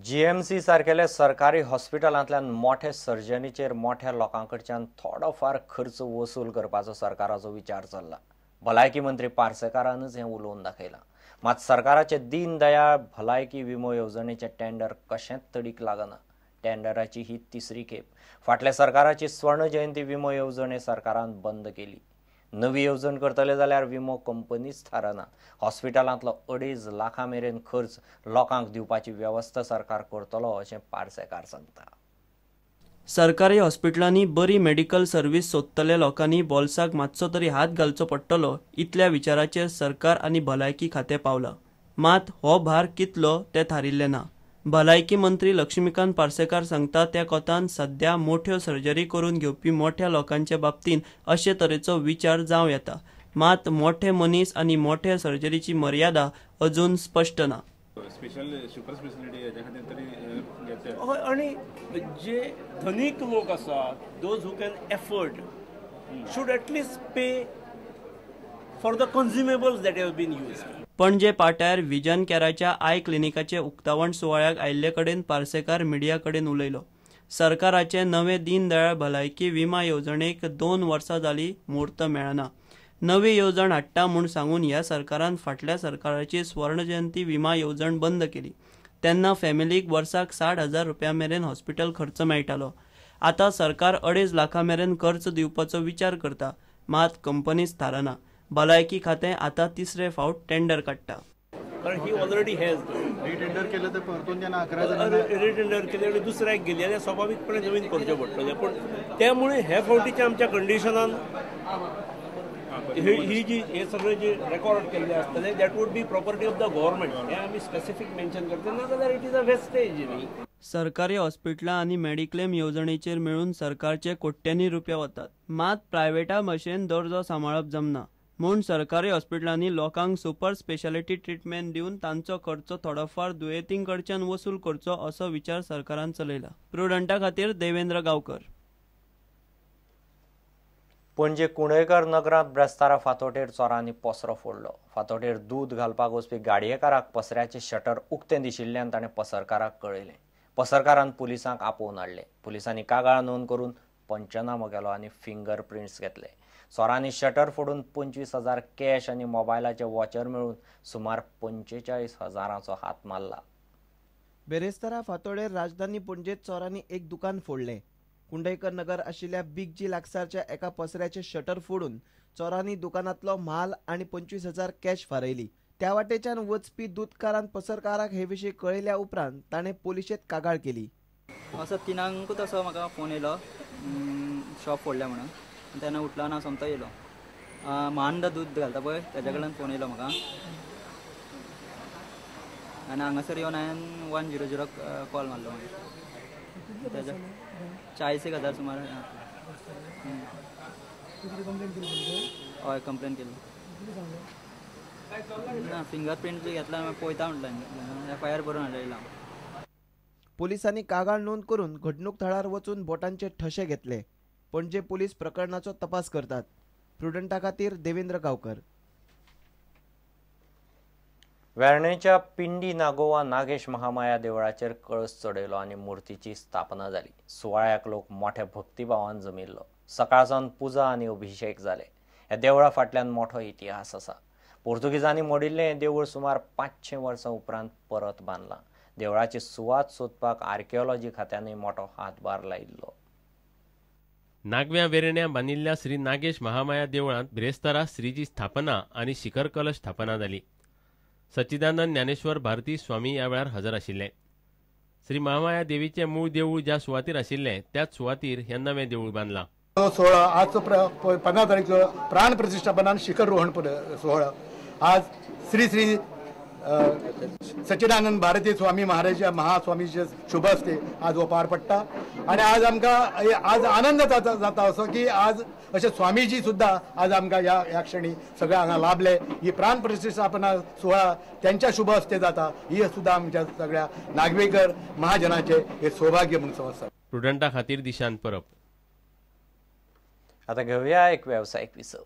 GMC सारकेल्या सरकारी हॉस्पिटलांतल्यान मोठ्या सर्जरीचेर मोठ्या लोकांकडच्यान थोडोफार खर्च वसूल करपाचो सरकाराचो विचार चल्ला। भलायकी मंत्री पार्सेकारानच हें उलोवन दाखयलां। मात सरकाराचे दीन दयाळ भलायकी विमो येवजणेचें टेंडर कशेंच तडीक लागना। टेंडराची ही तिसरी खेप। फाटल्या सरकाराची स्वर्ण जयंती विमो येवजण सरकारान बंद केली। नवी येवजण करतले जाल्यार विमो कंपनीच थारना। हॉस्पिटलांतलो 2.5 लाखां मेरेन खर्च लोकांक दिवपाची व्यवस्था सरकार करतलो अशें पार्सेकार सांगता। सरकारी हॉस्पिटलांनी बरी मेडिकल सर्व्हिस सोदतल्या लोकांनी बोल्साक मातसो तरी हात घालचो पडटलो इतल्या विचाराचेर सरकार आनी भलायकी खातें पावलां। मात हो भार कितलो तें थारिल्लें ना। भलायकी मंत्री लक्ष्मीकांत पार्सेकार सांगता त्या कोतान सध्या मोठ्यो सर्जरी करून घेवपी मोठ्या लोकांचे बाबतींत अशे तरेचो विचार जावं येता। मात मोठे मनीस आनी मोठ्या सर्जरीची मर्यादा अजून स्पश्ट ना। स्पेशल सुपर स्पेशलिटी हेच्या खातीर तरी घेता आणि जे धनीक लोक आसात those who can afford should at least pay for the consumables that have been used. पणजे पाट्यार विजन कॅराच्या आय क्लिनिकाचे उक्तावण सुवाळ्याक आयिल्ले कडेन पार्सेकार मिडिया कडेन उलयलो। सरकाराचे नवे दीन दयाळ भलायकी विमा येवजणेक 2 वर्सां जाली म्हूर्त मेळना। नवी येवजण हाडटा म्हूण सांगून ह्या सरकारान फाटल्या सरकाराची स्वर्ण जयंती विमा येवजण बंद केली। तेन्ना फॅमिलीक वर्साक 60,000 रुपया मेरेन हॉस्पिटल खर्च मेळटालो। आतां सरकार 2.5 लाखां मेरेन खर्च दिवपाचो विचार करता, मात कंपनीच थारना। भलायकी खातें आतां तिसरे फावट टेंडर काडटा। कारण ही ऑलरेडी हॅज रिटेंडर केलं तर परतून त्यांना 11 रिटेंडर केले आणि दुसऱ्याक गेली जाल्यार स्वाभाविकपणे जमीन करचें पडटलें। पण त्यामुळे हे फावटीच्या आमच्या कंडिशनान ही जी हे सगळे जे रेकॉर्ड केल्ले आसतले that would be property of the government हे आमी स्पेसिफीक मेन्शन करता, ना जाल्यार इट इज अ वेस्टेज न्ही। सरकारी हॉस्पिटलां आनी मेडिक्लेम येवजणेचेर मेळून सरकारचे कोट्यांनी रुपया वतात, मात प्रायव्हेटा भशेन दर्जो सांबाळप जमना। म्हूण सरकारी हॉस्पिटलांनी लोकांक सुपर स्पेशालिटी ट्रिटमेंट दिवन तांचो खर्च थोडोफार दुयेंतीं कडच्यान वसूल करचो असो विचार सरकारान चलयला। प्रुडंटा खातीर देवेंद्र गांवकर। पणजे कुंडयकर नगरांत ब्रेस्तारा फातोटेर चोरांनी पसरो फोडलो। फातोटेर दूद घालपाक वचपी गाडयेकाराक पसऱ्याचें शटर उक्तें दिशिल्ल्यान ताणें पसरकाराक कळयलें। पसरकारान पुलिसांक आपोवन हाडले। पुलिसांनी कागाळ नोंद करून पंचनामो केलो आनी फिंगर प्रिंट्स घेतले। चोरांनी शटर फोडून 25,000 कॅश आनी मोबायलाचे वॉचर मेळून सुमार 45,000 हात मारला। बेरेस्तारा फातोडेर राजधानी पणजेत चोरांनी एक दुकान फोडलें। कुंडयकर नगर आशिल्ल्या बिग जी लागसारच्या एका पसऱ्याचे शटर फोडून चोरांनी दुकानांतलो माल आनी 25,000 कॅश फारयली। त्या वाटेच्यान वचपी दूदकारान पसरकाराक हे विशीं कळयल्या उपरांत ताणें पुलिशेंत कागाळ केली। असो 3 तसो म्हाका फोन येयलो शॉप फोडल्या म्हणून। तेन्ना उठलो आनी हांव सोमतो येयलो। मांड दूद घालता पळय तेच्या कडल्यान फोन येयलो म्हाका आनी हांगासर येवन हांवें 100 कॉल मारलो। तेच्या 40,000 सुमार हय कंप्लेन केली ना। फिंगर प्रिंट बी घेतला पळयता म्हटलं FIR बरोवन हाडलेलो। पुलिसांनी कागाळ नोंद करून घडणूक थळार वचून बोटांचे ठसे घेतले। पणजे पुलीस प्रकरणाचो तपास करतात। प्रुडंटा खातीर देवेंद्र गांवकर। वेर्णेच्या पिंडी नागोवा नागेश महामाया देवळाचेर कळस चडयलो आनी मुर्तीची स्थापना जाली। सुवाळ्याक लोक मोठ्या भक्तिभावान जमिल्लो। सकाळसावन पुजा आनी अभिषेक जाले। ह्या देवळा फाटल्यान मोठो इतिहास आसा। पोर्तुगीजांनी मोडिल्लें हें देवूळ सुमार 500 वर्सां उपरांत परत बांदलां। देवळाची सुवात सोदपाक आर्किओलॉजी खात्यानूय मोठो हातभार लायिल्लो। नागव्या वेरेण्या बांदिल्ल्या श्री नागेश महामाया देवळांत ब्रेस्तारा श्रीची स्थापना आनी शिखर कलश स्थापना जाली। सच्चिदानंद ज्ञानेश्वर भारती स्वामी ह्या वेळार हजर आशिल्ले। श्री महामाया देवीचे मूळ देवूळ ज्या सुवातीर आशिल्लें त्याच सुवातीर हें नवें देवूळ बांदलां। सोहळा आजचो 15 तारीखचो प्राण प्रतिष्ठापनान शिखर रोहण सोहळा आज श्री श्री सच्चिदानंद भारती स्वामी महाराजांच्या महास्वामीचे शुभ हस्ते आज हो पार पडटा। आणि आज आमकां आज आनंद जाता असो की आज अशे स्वामीजी सुद्धा आज आमकां ह्या क्षणी सगळ्या हांगा लाभले। ही प्राण प्रतिष्ठापना सोहळा त्यांच्या शुभ हस्ते जाता ही सुद्धा आमच्या सगळ्या नागवेकर महाजनाचे हे सौभाग्य म्हणून समजता। प्रुडंटा खातीर दिशांत परब। आता घेऊया एक व्यावसायिक विसव।